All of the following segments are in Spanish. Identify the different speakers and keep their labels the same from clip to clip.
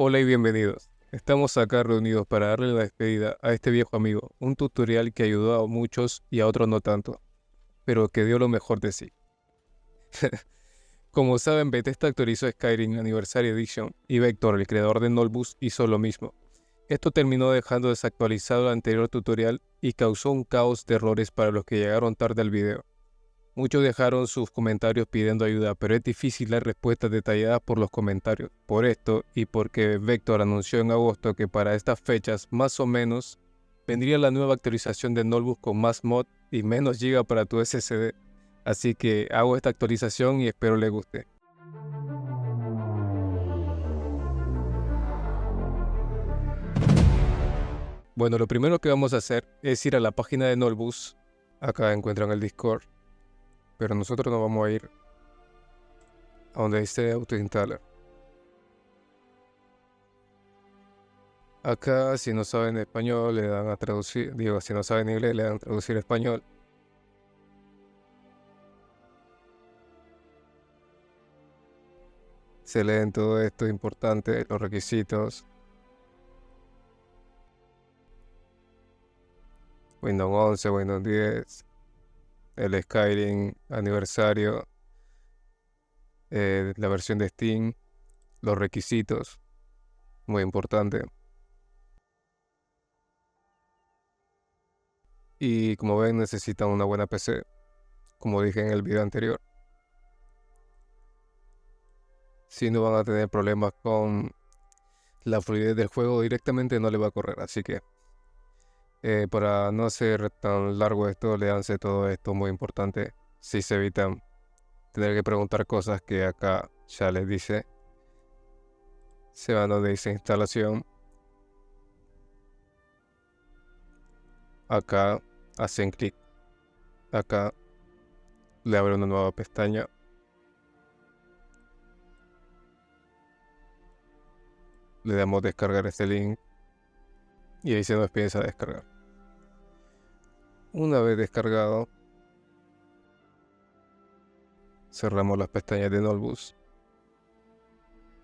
Speaker 1: Hola y bienvenidos. Estamos acá reunidos para darle la despedida a este viejo amigo, un tutorial que ayudó a muchos y a otros no tanto, pero que dio lo mejor de sí. Como saben, Bethesda actualizó Skyrim Anniversary Edition y Vector, el creador de Nullbus, hizo lo mismo. Esto terminó dejando desactualizado el anterior tutorial y causó un caos de errores para los que llegaron tarde al video. Muchos dejaron sus comentarios pidiendo ayuda, pero es difícil dar respuestas detalladas por los comentarios. Por esto, y porque Vector anunció en agosto que para estas fechas, más o menos, vendría la nueva actualización de Nullbus con más mod y menos giga para tu SSD. Así que hago esta actualización y espero les guste. Bueno, lo primero que vamos a hacer es ir a la página de Nullbus. Acá encuentran el Discord, pero nosotros nos vamos a ir a donde dice autoinstaller. Acá, si no saben español, le dan a traducir, si no saben inglés, le dan a traducir español. Se leen todo esto importante, los requisitos. Windows 11, Windows 10, el Skyrim aniversario, la versión de Steam, los requisitos, muy importante. Y como ven, necesitan una buena PC, como dije en el video anterior. Si no van a tener problemas con la fluidez del juego, directamente no le va a correr. Así que para no hacer tan largo esto, léanse todo esto, muy importante. Si se evitan tener que preguntar cosas que acá ya les dice. Se van donde dice instalación. Acá hacen clic. Acá le abre una nueva pestaña. Le damos descargar este link. Y ahí se nos empieza a descargar. Una vez descargado, cerramos las pestañas de Nullbus.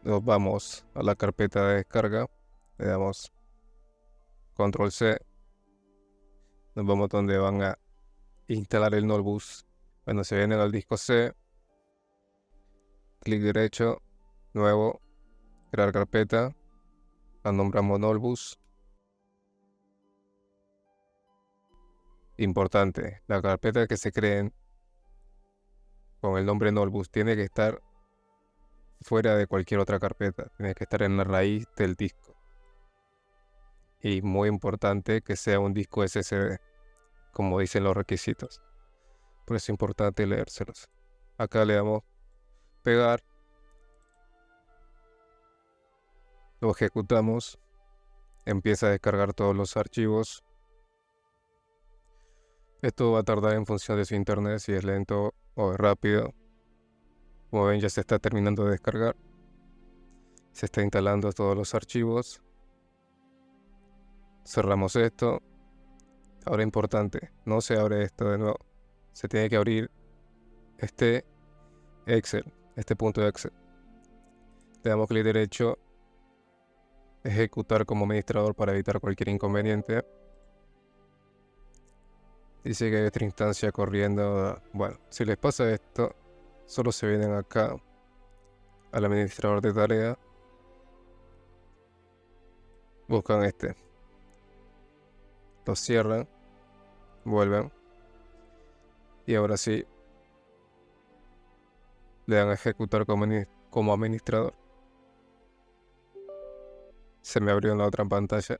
Speaker 1: Nos vamos a la carpeta de descarga. Le damos control C. Nos vamos donde van a instalar el Nullbus. Bueno, se vienen al disco C. Clic derecho. Nuevo. Crear carpeta. La nombramos Nullbus. Importante, la carpeta que se creen con el nombre Nullbus tiene que estar fuera de cualquier otra carpeta. Tiene que estar en la raíz del disco. Y muy importante que sea un disco SSD, como dicen los requisitos. Por eso es importante leérselos. Acá le damos pegar. Lo ejecutamos. Empieza a descargar todos los archivos. Esto va a tardar en función de su internet, si es lento o es rápido. Como ven, ya se está terminando de descargar. Se está instalando todos los archivos. Cerramos esto. Ahora importante, no se abre esto de nuevo. Se tiene que abrir este Excel, este punto de Excel. Le damos clic derecho, ejecutar como administrador para evitar cualquier inconveniente. Dice que hay otra instancia corriendo. Bueno, si les pasa esto, solo se vienen acá al administrador de tarea. Buscan este. Lo cierran. Vuelven. Y ahora sí, le dan a ejecutar como administrador. Se me abrió en la otra pantalla,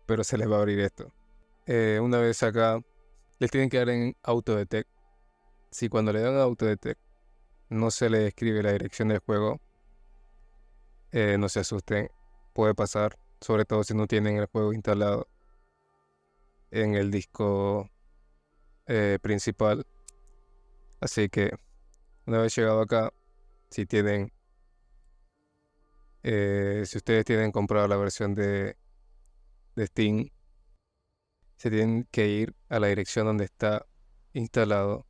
Speaker 1: pero se les va a abrir esto. Una vez acá, les tienen que dar en Autodetect. Si cuando le dan a Autodetect no se le escribe la dirección del juego, no se asusten, puede pasar, sobre todo si no tienen el juego instalado en el disco principal. Así que una vez llegado acá, si tienen, si ustedes tienen comprado la versión de Steam, se tienen que ir a la dirección donde está instalado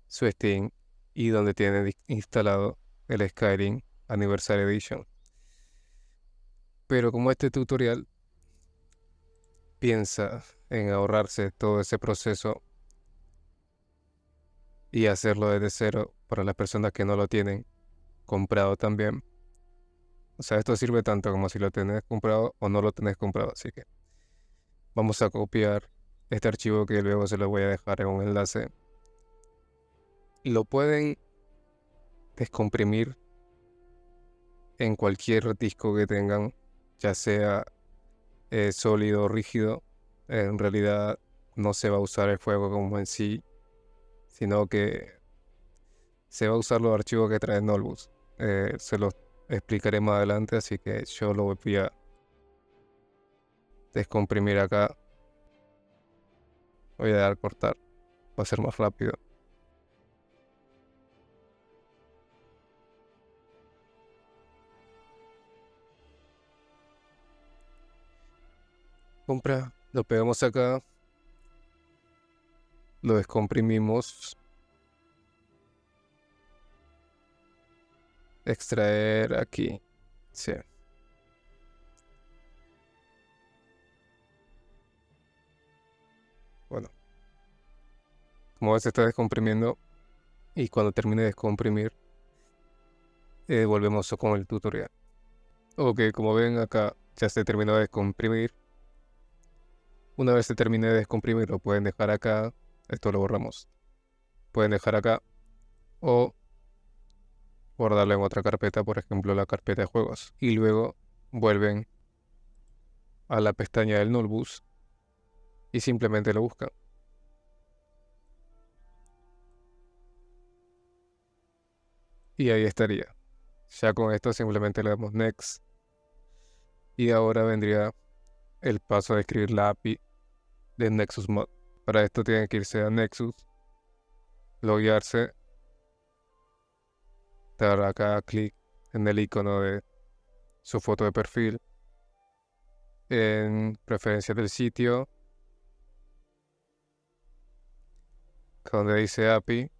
Speaker 1: su Steam y donde tienen instalado el Skyrim Anniversary Edition. Pero como este tutorial piensa en ahorrarse todo ese proceso y hacerlo desde cero para las personas que no lo tienen comprado también. O sea, esto sirve tanto como si lo tenés comprado o no lo tenés comprado. Así que vamos a copiar este archivo que luego se lo voy a dejar en un enlace. Lo pueden descomprimir en cualquier disco que tengan, ya sea sólido o rígido. En realidad no se va a usar el juego como en sí, sino que se va a usar los archivos que trae Nolbus. Se los explicaré más adelante, así que yo lo voy a descomprimir acá. Voy a dar cortar, va a ser más rápido. Compra, lo pegamos acá, lo descomprimimos, extraer aquí. Sí. Bueno, como ves se está descomprimiendo y cuando termine de descomprimir, volvemos con el tutorial. Ok, como ven acá ya se terminó de descomprimir. Una vez se termine de descomprimir lo pueden dejar acá. Esto lo borramos. Pueden dejar acá o guardarlo en otra carpeta, por ejemplo la carpeta de juegos. Y luego vuelven a la pestaña del Notebooks y simplemente lo buscan. Y ahí estaría. Ya con esto simplemente le damos Next. Y ahora vendría el paso de escribir la API de Nexus Mod. Para esto tienen que irse a Nexus, loguearse, dar acá clic en el icono de su foto de perfil, en preferencias del sitio, donde dice API.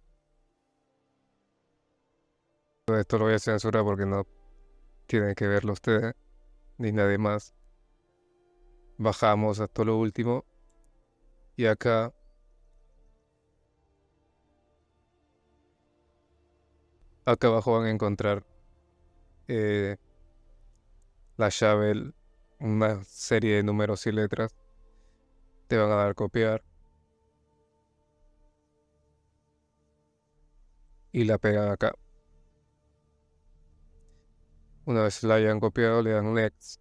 Speaker 1: Esto lo voy a censurar porque no tienen que verlo ustedes ni nadie más. Bajamos hasta lo último y acá abajo van a encontrar la llave, una serie de números y letras. Te van a dar copiar y la pegan acá. Una vez la hayan copiado le dan Next.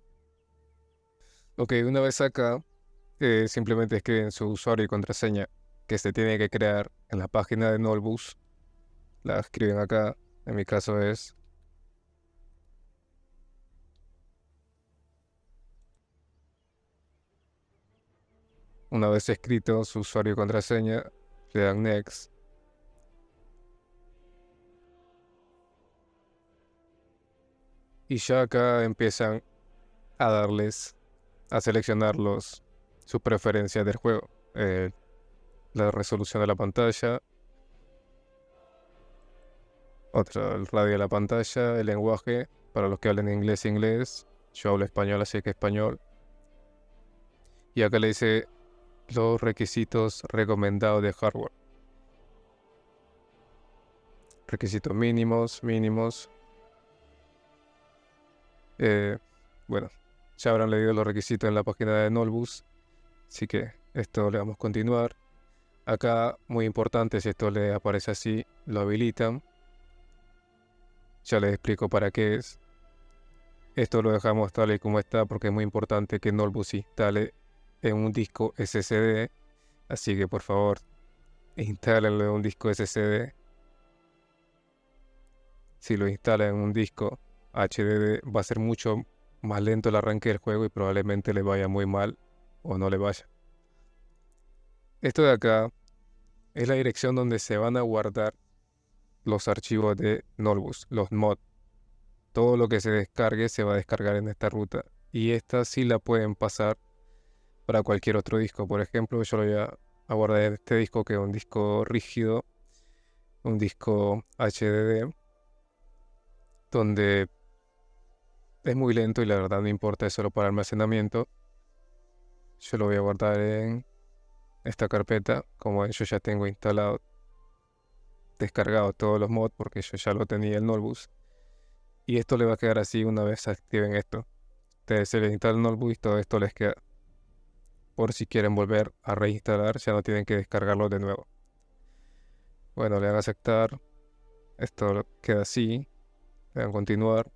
Speaker 1: Ok, una vez acá simplemente escriben su usuario y contraseña que se tiene que crear en la página de Notebooks. La escriben acá, en mi caso es una vez escrito su usuario y contraseña, le dan Next. Y ya acá empiezan a a seleccionar sus preferencias del juego. La resolución de la pantalla, el radio de la pantalla, el lenguaje, para los que hablen inglés, inglés. Yo hablo español, así que español. Y acá le dice los requisitos recomendados de hardware. Requisitos mínimos. Bueno, ya habrán leído los requisitos en la página de Nolbus, así que esto le vamos a continuar. Acá, muy importante, si esto le aparece así, lo habilitan. Ya les explico para qué es. Esto lo dejamos tal y como está porque es muy importante que Nolbus se instale en un disco SSD. Así que por favor, instálenlo en un disco SSD. Si lo instalan en un disco HDD va a ser mucho más lento el arranque del juego y probablemente le vaya muy mal o no le vaya. Esto de acá es la dirección donde se van a guardar los archivos de Nolbus, los mods. Todo lo que se descargue se va a descargar en esta ruta y esta sí la pueden pasar para cualquier otro disco. Por ejemplo, yo lo voy a guardar en este disco que es un disco rígido, un disco HDD, donde Es muy lento y la verdad no importa, es solo para almacenamiento. Yo lo voy a guardar en esta carpeta, como yo ya tengo instalado, descargado todos los mods porque yo ya lo tenía el Nullbus. Y esto le va a quedar así una vez activen esto. Ustedes se les instala el Nullbus y todo esto les queda. Por si quieren volver a reinstalar, ya no tienen que descargarlo de nuevo. Bueno, le dan a aceptar. Esto queda así. Le dan continuar.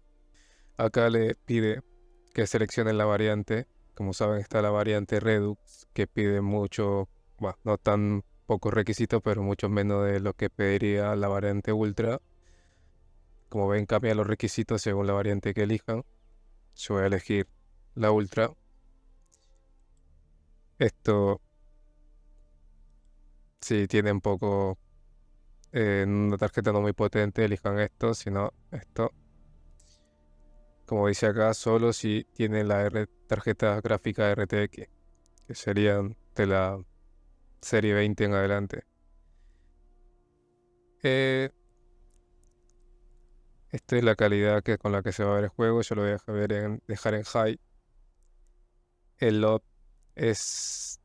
Speaker 1: Acá le pide que seleccionen la variante. Como saben, está la variante Redux, que pide mucho, bueno, no tan pocos requisitos, pero mucho menos de lo que pediría la variante Ultra. Como ven, cambia los requisitos según la variante que elijan. Yo voy a elegir la Ultra. Esto, si tienen poco, una tarjeta no muy potente, elijan esto, si no, esto. Como dice acá, solo si tienen la tarjeta gráfica RTX, que serían de la serie 20 en adelante. Eh, Esta es la calidad con la que se va a ver el juego. Yo lo voy a dejar en high. El LOD es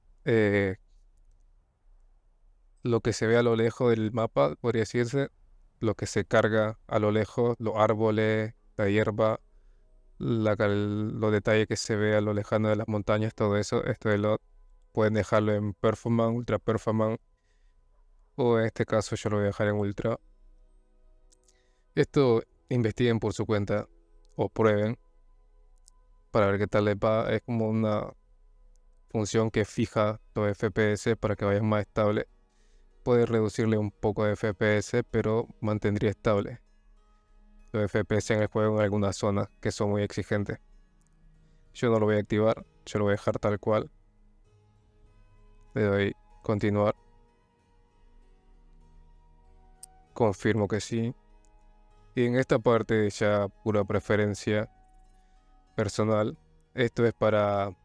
Speaker 1: lo que se ve a lo lejos del mapa, podría decirse. Lo que se carga a lo lejos, los árboles, la hierba, los detalles que se ve a lo lejano de las montañas, todo eso. Esto de LOD pueden dejarlo en Performance, Ultra Performance. O en este caso yo lo voy a dejar en Ultra. Esto investiguen por su cuenta o prueben para ver qué tal les va. Es como una función que fija los FPS para que vayan más estable. Puede reducirle un poco de FPS, pero mantendría estable los FPS en el juego en algunas zonas que son muy exigentes. Yo no lo voy a activar, yo lo voy a dejar tal cual. Le doy continuar. Confirmo que sí. Y en esta parte ya pura preferencia personal. Esto es para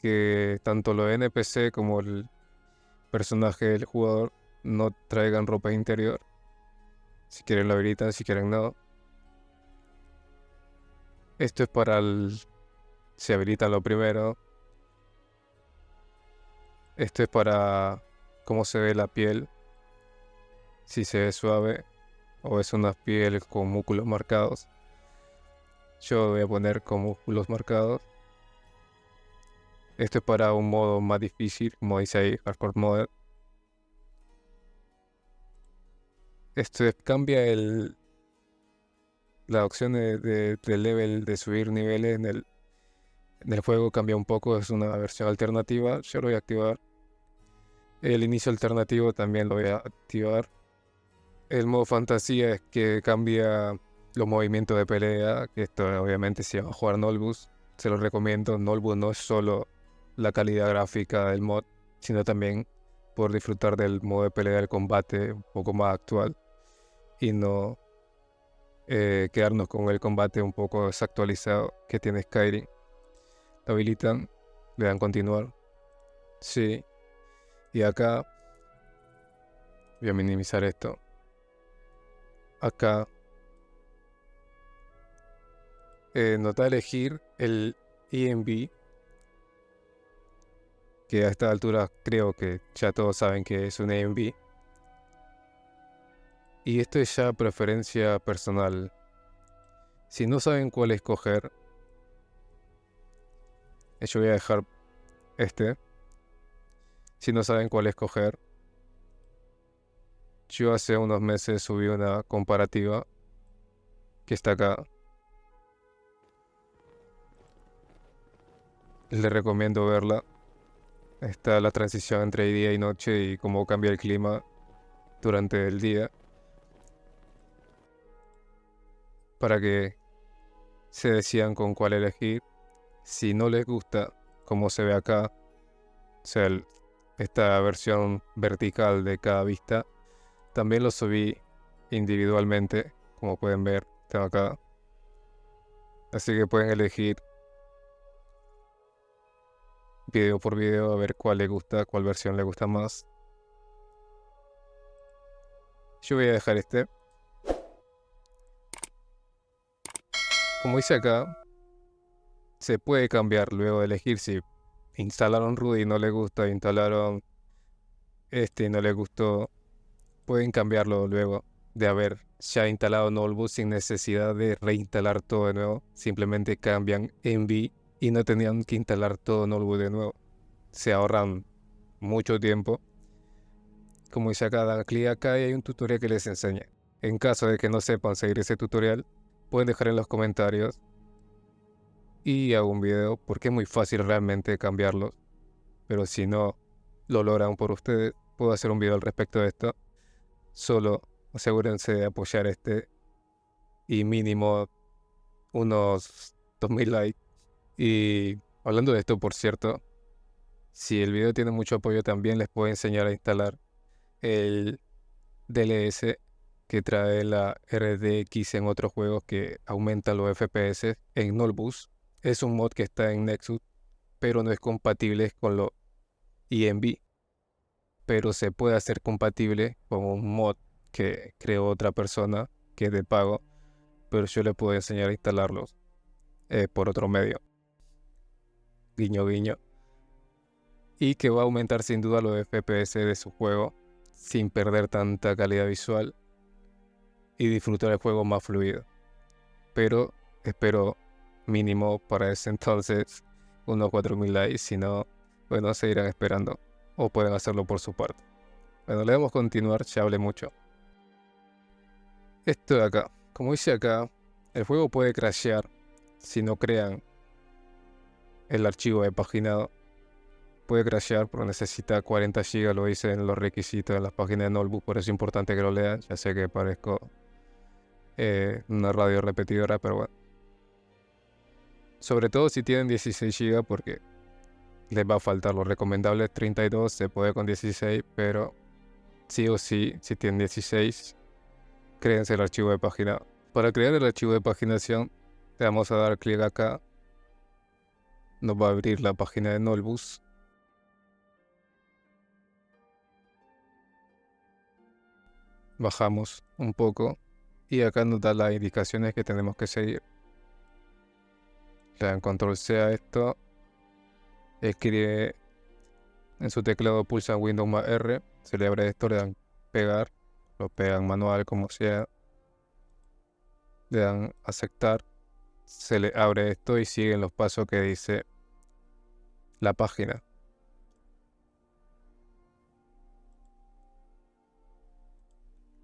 Speaker 1: que tanto los NPC como el personaje del jugador no traigan ropa interior. Si quieren lo habilitan, si quieren no. Esto es para si habilitan lo primero. Esto es para cómo se ve la piel. Si se ve suave o es una piel con músculos marcados. Yo voy a poner con músculos marcados. Esto es para un modo más difícil, como dice ahí, Hardcore Mode. Esto cambia la opción de level, de subir niveles en el juego, cambia un poco, es una versión alternativa. Yo lo voy a activar. El inicio alternativo también lo voy a activar. El modo fantasía es que cambia los movimientos de pelea, que esto obviamente si van a jugar Nullbus, se lo recomiendo. Nullbus no es solo la calidad gráfica del mod, sino también por disfrutar del modo de pelea del combate un poco más actual y no quedarnos con el combate un poco desactualizado que tiene Skyrim. Lo habilitan, le dan continuar. Sí. Y acá voy a minimizar esto. Acá nos da a elegir el ENB, que a esta altura creo que ya todos saben que es un ENB. Y esto es ya preferencia personal. Si no saben cuál escoger, yo voy a dejar este. Si no saben cuál escoger, yo hace unos meses subí una comparativa que está acá. Les recomiendo verla. Está la transición entre día y noche y cómo cambia el clima durante el día. Para que se decidan con cuál elegir. Si no les gusta cómo se ve acá, o sea, esta versión vertical de cada vista, también lo subí individualmente, como pueden ver, tengo acá. Así que pueden elegir video por video a ver cuál les gusta, cuál versión les gusta más. Yo voy a dejar este. Como dice acá, se puede cambiar luego de elegir si instalaron root y no le gusta, instalaron y no le gustó. Pueden cambiarlo luego de haber ya instalado Nullboot sin necesidad de reinstalar todo de nuevo. Simplemente cambian env y no tenían que instalar todo Nullboot de nuevo. Se ahorran mucho tiempo. Como dice acá, dan clic acá y hay un tutorial que les enseña. En caso de que no sepan seguir ese tutorial, pueden dejar en los comentarios y hago un video porque es muy fácil realmente cambiarlos. Pero si no lo logran por ustedes, puedo hacer un video al respecto de esto. Solo asegúrense de apoyar y mínimo unos 2000 likes. Y hablando de esto, por cierto, si el video tiene mucho apoyo, también les puedo enseñar a instalar el DLS que trae la RTX en otros juegos que aumenta los FPS en Nullbus. Es un mod que está en Nexus, pero no es compatible con los ENV. Pero se puede hacer compatible con un mod que creó otra persona que es de pago, pero yo le puedo enseñar a instalarlos por otro medio. Guiño guiño. Y que va a aumentar sin duda los FPS de su juego sin perder tanta calidad visual y disfrutar el juego más fluido. Pero espero mínimo para ese entonces unos 4000 likes, si no, bueno, seguirán esperando o pueden hacerlo por su parte. Bueno, le damos continuar, ya hablé mucho. Esto de acá, como dice acá, el juego puede crashear si no crean el archivo de paginado. Puede crashear porque necesita 40 GB, lo dice en los requisitos de las páginas de Nullboot, por eso es importante que lo lean. Ya sé que parezco una radio repetidora, pero bueno. Sobre todo si tienen 16 GB porque les va a faltar. Lo recomendable es 32, se puede con 16, pero sí o sí, si tienen 16, créense el archivo de página. Para crear el archivo de paginación, le vamos a dar clic acá. Nos va a abrir la página de Nullbus. Bajamos un poco y acá nos da las indicaciones que tenemos que seguir. Le dan control C a esto. Escribe en su teclado, pulsa Windows más R. Se le abre esto, le dan pegar. Lo pegan manual como sea. Le dan aceptar. Se le abre esto y siguen los pasos que dice la página.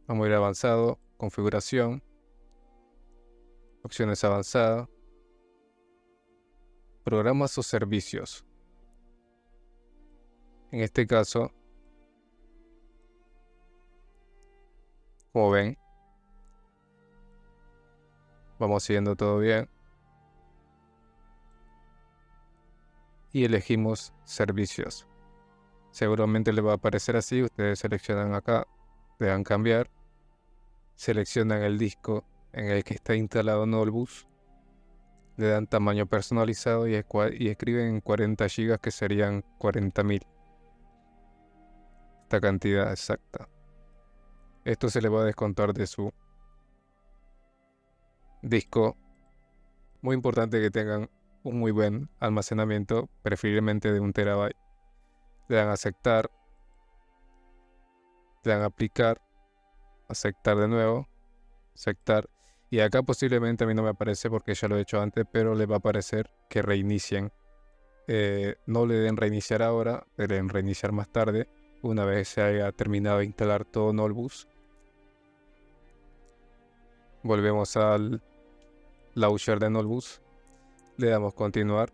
Speaker 1: Vamos a ir avanzado, configuración, opciones avanzadas, programas o servicios. En este caso, como ven, vamos siguiendo todo bien. Y elegimos servicios. Seguramente le va a aparecer así. Ustedes seleccionan acá, le dan cambiar. Seleccionan el disco en el que está instalado Nullbus. Le dan tamaño personalizado y escriben 40 GB que serían 40.000. Esta cantidad exacta. Esto se le va a descontar de su disco. Muy importante que tengan un muy buen almacenamiento, preferiblemente de 1 TB. Le dan aceptar. Le dan aplicar. Aceptar de nuevo. Aceptar. Y acá posiblemente a mí no me aparece porque ya lo he hecho antes, pero le va a aparecer que reinicien. No le den reiniciar ahora, le den reiniciar más tarde, una vez se haya terminado de instalar todo Nullbus. Volvemos al launcher de Nullbus, le damos continuar,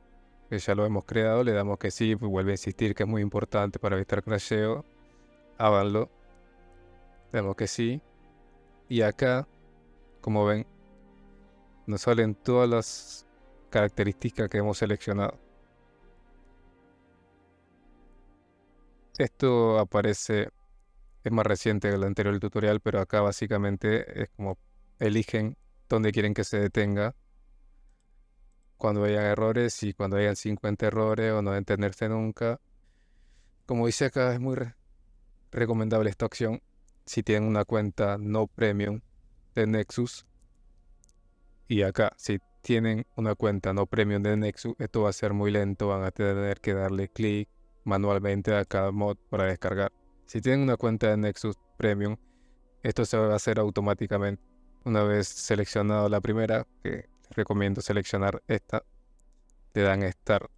Speaker 1: que ya lo hemos creado, le damos que sí, vuelve a insistir que es muy importante para evitar crasheo, háganlo, le damos que sí, y acá, como ven, nos salen todas las características que hemos seleccionado. Esto aparece, es más reciente que el anterior tutorial, pero acá básicamente es como eligen dónde quieren que se detenga cuando hayan errores y cuando hayan 50 errores o no detenerse nunca. Como dice acá, es muy recomendable esta opción si tienen una cuenta no premium de Nexus. Y acá, si tienen una cuenta no premium de Nexus, esto va a ser muy lento, van a tener que darle clic manualmente a cada mod para descargar. Si tienen una cuenta de Nexus Premium, esto se va a hacer automáticamente. Una vez seleccionado la primera, que les recomiendo seleccionar esta, le dan Start.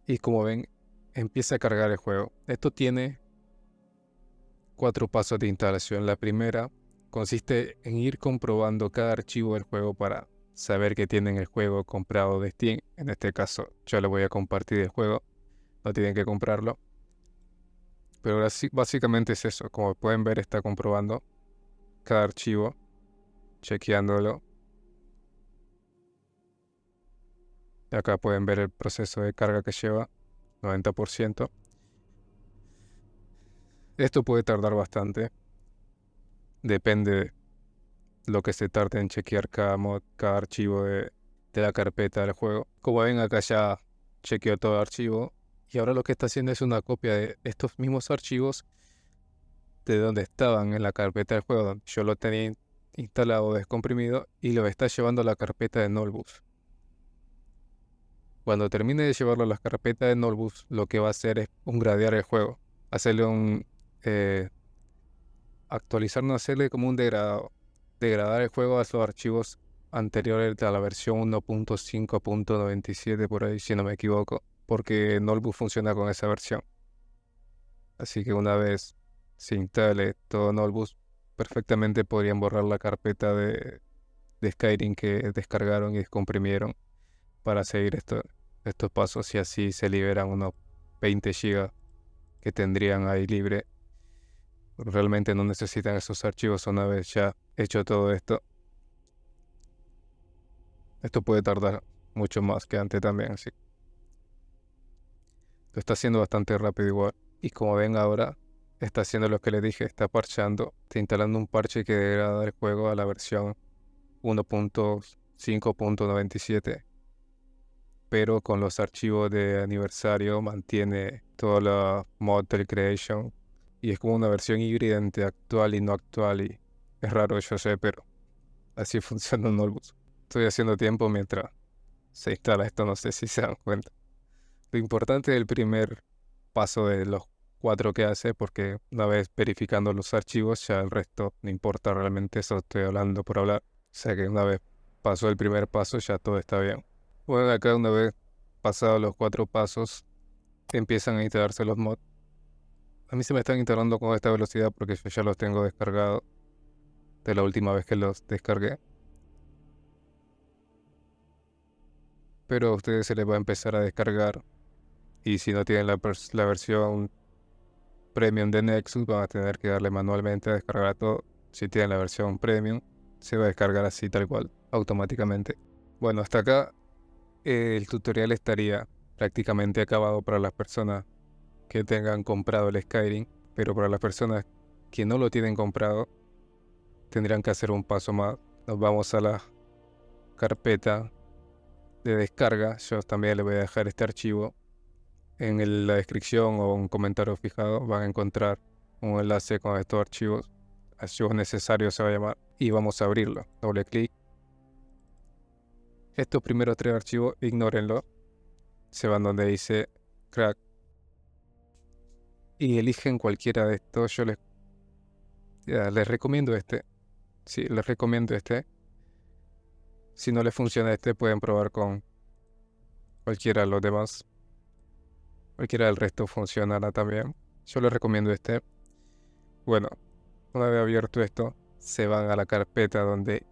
Speaker 1: Y como ven, empieza a cargar el juego. Esto tiene 4 pasos de instalación. La primera consiste en ir comprobando cada archivo del juego para saber que tienen el juego comprado de Steam. En este caso, yo les voy a compartir el juego. No tienen que comprarlo. Pero básicamente es eso. Como pueden ver, está comprobando cada archivo, chequeándolo. Y acá pueden ver el proceso de carga que lleva, 90%. Esto puede tardar bastante. Depende de lo que se tarde en chequear cada mod, cada archivo de la carpeta del juego. Como ven, acá ya chequeó todo el archivo. Y ahora lo que está haciendo es una copia de estos mismos archivos de donde estaban en la carpeta del juego, donde yo lo tenía instalado descomprimido, y lo está llevando a la carpeta de Nullbus. Cuando termine de llevarlo a la carpeta de Nullbus, lo que va a hacer es gradear el juego, hacerle un actualizar, no hacerle como un degradar el juego a esos archivos anteriores a la versión 1.5.97 por ahí, si no me equivoco, porque Nullbus funciona con esa versión. Así que una vez se instale todo Nullbus, perfectamente podrían borrar la carpeta de Skyrim que descargaron y descomprimieron para seguir estos pasos, y así se liberan unos 20 GB que tendrían ahí libre. Realmente no necesitan esos archivos una vez ya hecho todo esto. Esto puede tardar mucho más que antes también, así. Lo está haciendo bastante rápido igual. Y como ven ahora, está haciendo lo que les dije, está parchando, está instalando un parche que degrada el juego a la versión 1.5.97. Pero con los archivos de aniversario mantiene toda la mod del Creation. Y es como una versión híbrida entre actual y no actual. Y es raro, yo sé, pero así funciona Nullbus. Estoy haciendo tiempo mientras se instala esto, no sé si se dan cuenta. Lo importante es el primer paso de los 4 que hace, porque una vez verificando los archivos, ya el resto no importa realmente, eso estoy hablando por hablar. O sea que una vez pasó el primer paso, ya todo está bien. Bueno, acá una vez pasados los 4 pasos, empiezan a instalarse los mods. A mí se me están instalando con esta velocidad porque yo ya los tengo descargados de la última vez que los descargué. Pero a ustedes se les va a empezar a descargar. Y si no tienen la versión Premium de Nexus, van a tener que darle manualmente a descargar todo. Si tienen la versión Premium, se va a descargar así tal cual, automáticamente. Bueno, hasta acá el tutorial estaría prácticamente acabado para las personas que tengan comprado el Skyrim, pero para las personas que no lo tienen comprado, tendrán que hacer un paso más. Nos vamos a la carpeta de descarga. Yo también le voy a dejar este archivo en la descripción o un comentario fijado. Van a encontrar un enlace con estos archivos necesarios se va a llamar, y vamos a abrirlo. Doble clic. Estos primeros 3 archivos, ignórenlo. Se van donde dice crack y eligen cualquiera de estos. Yo les recomiendo este. Sí, les recomiendo este. Si no les funciona este, pueden probar con cualquiera de los demás. Cualquiera del resto funcionará también. Yo les recomiendo este. Bueno, una vez abierto esto, se van a la carpeta donde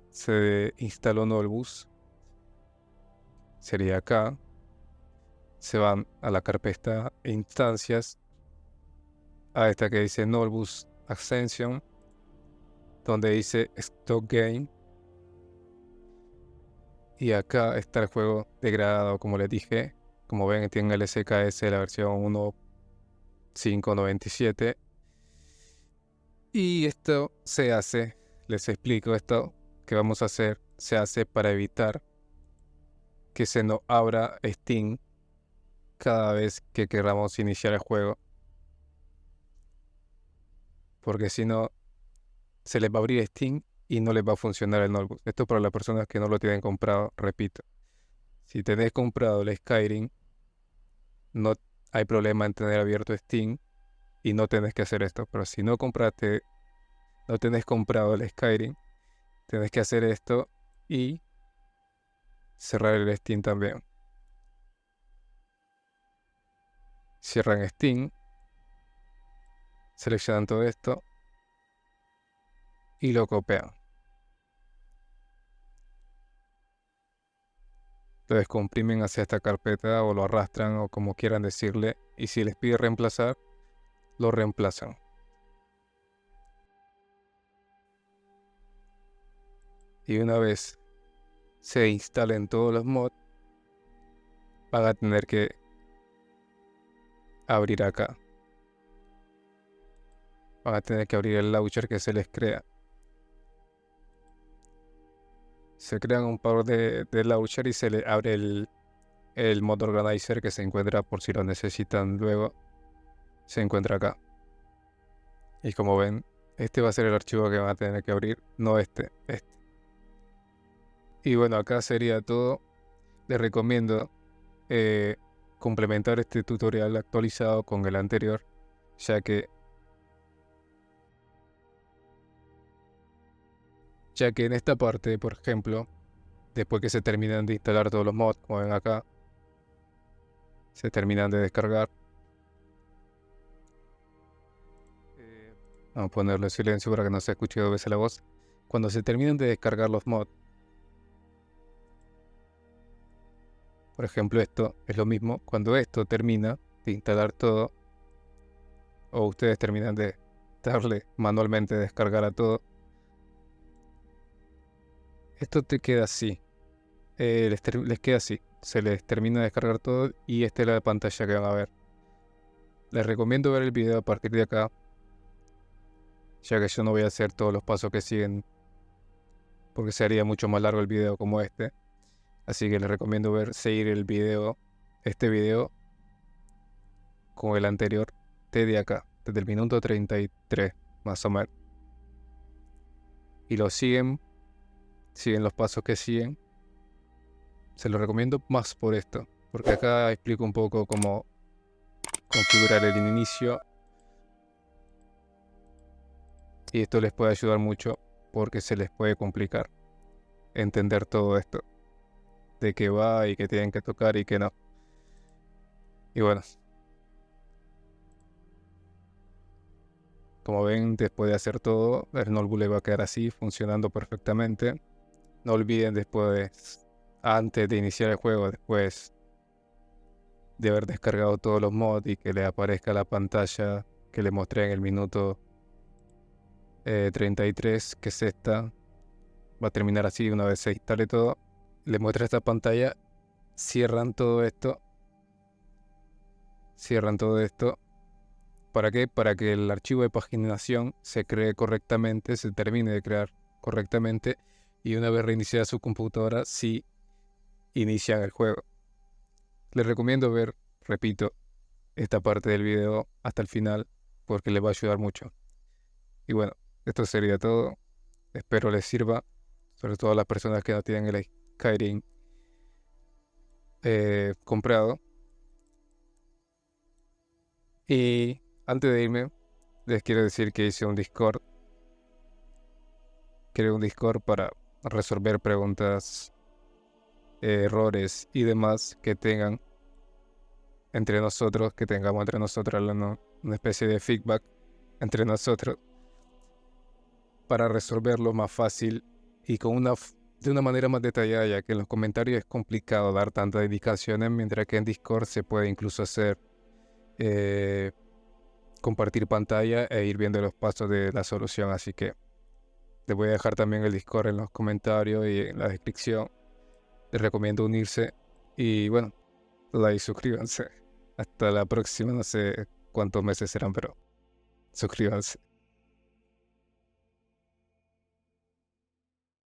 Speaker 1: se instaló Nullbus. Sería acá. Se van a la carpeta instancias, a esta que dice Nullbus Ascension, donde dice Stock Game. Y acá está el juego degradado, como les dije. Como ven, tiene el SKS, la versión 1.5.97. Y esto se hace, les explico esto que vamos a hacer, se hace para evitar que se nos abra Steam cada vez que queramos iniciar el juego. Porque si no, se les va a abrir Steam y no les va a funcionar el notebook. Esto para las personas que no lo tienen comprado, repito. Si tenés comprado el Skyrim, no hay problema en tener abierto Steam y no tenés que hacer esto. Pero si no compraste, no tenés comprado el Skyrim, tenés que hacer esto y cerrar el Steam también. Cierran Steam, seleccionan todo esto y lo copian. Lo descomprimen hacia esta carpeta o lo arrastran o como quieran decirle. Y si les pide reemplazar, lo reemplazan. Y una vez se instalen todos los mods, van a tener que abrir acá. Van a tener que abrir el launcher que se les crea. Se crean un par de launcher y se le abre el mod organizer que se encuentra, por si lo necesitan luego, se encuentra acá. Y como ven, este va a ser el archivo que van a tener que abrir, no este. Y bueno, acá sería todo. Les recomiendo complementar este tutorial actualizado con el anterior, ya que en esta parte, por ejemplo, después que se terminan de instalar todos los mods, como ven acá, se terminan de descargar. Vamos a ponerlo en silencio para que no se escuche dos veces la voz. Cuando se terminan de descargar los mods, por ejemplo esto es lo mismo, cuando esto termina de instalar todo, o ustedes terminan de darle manualmente descargar a todo, esto te queda así. Les queda así. Se les termina de descargar todo y esta es la pantalla que van a ver. Les recomiendo ver el video a partir de acá, ya que yo no voy a hacer todos los pasos que siguen, porque sería mucho más largo el video como este. Así que les recomiendo seguir el video, este video, con el anterior, desde acá, desde el minuto 33, más o menos. Y lo siguen los pasos que siguen. Se los recomiendo más por esto, porque acá explico un poco cómo configurar el inicio. Y esto les puede ayudar mucho porque se les puede complicar entender todo esto, de qué va y qué tienen que tocar y qué no. Y bueno, como ven, después de hacer todo, el notebook le va a quedar así, funcionando perfectamente. No olviden después, antes de iniciar el juego, después de haber descargado todos los mods y que le aparezca la pantalla que le mostré en el minuto 33, que es esta, va a terminar así una vez se instale todo. Le muestra esta pantalla, cierran todo esto. ¿Para qué? Para que el archivo de paginación se cree correctamente, se termine de crear correctamente y una vez reiniciada su computadora, sí inician el juego. Les recomiendo ver, repito, esta parte del video hasta el final porque les va a ayudar mucho. Y bueno, esto sería todo. Espero les sirva, sobre todo a las personas que no tienen el Skyrim comprado. Y antes de irme, les quiero decir que hice un Discord. Creé un Discord para resolver preguntas, errores y demás que tengan entre nosotros, que tengamos entre nosotros, una especie de feedback entre nosotros para resolverlo más fácil y de una manera más detallada, ya que en los comentarios es complicado dar tantas indicaciones, mientras que en Discord se puede incluso hacer compartir pantalla e ir viendo los pasos de la solución. Así que les voy a dejar también el Discord en los comentarios y en la descripción. Les recomiendo unirse y bueno, like, suscríbanse. Hasta la próxima, no sé cuántos meses serán, pero suscríbanse.